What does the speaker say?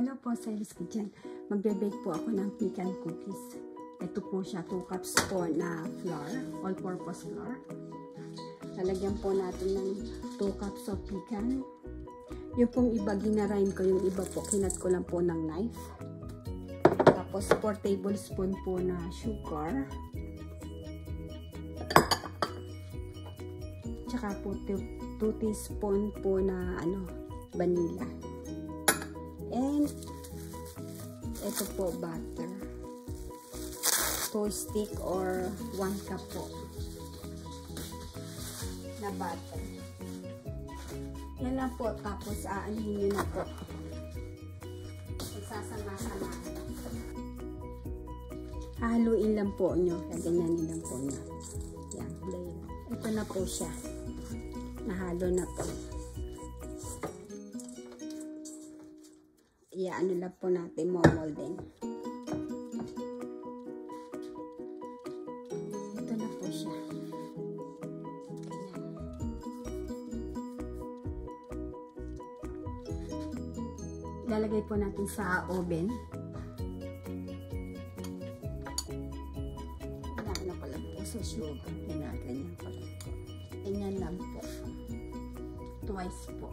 Hello po, Cyrus Kitchen. Magbe-bake po ako ng pecan cookies. Ito po siya, 2 cups po na flour, all-purpose flour. Lalagyan po natin ng 2 cups of pecan. Yung pong iba, ginarind ko. Yung iba po, kinat ko lang po ng knife. Tapos 4 tablespoon po na sugar. Tsaka po 2 teaspoon po na vanilla. And ito po butter. 2 stick or 1 cup po na butter. Yan lang po. Tapos aanihin nyo na po. Isasama-sama. Haluin lang po nyo. Ganyan lang po nyo. Yan. Ito na po siya. Nahalo na po. Ano lang po natin, momolding. Ito na po siya. Ganyan. Lalagay po natin sa oven. Ano ko lang po sa sugar. Ganyan po lang po. Ganyan lang po. Twice po.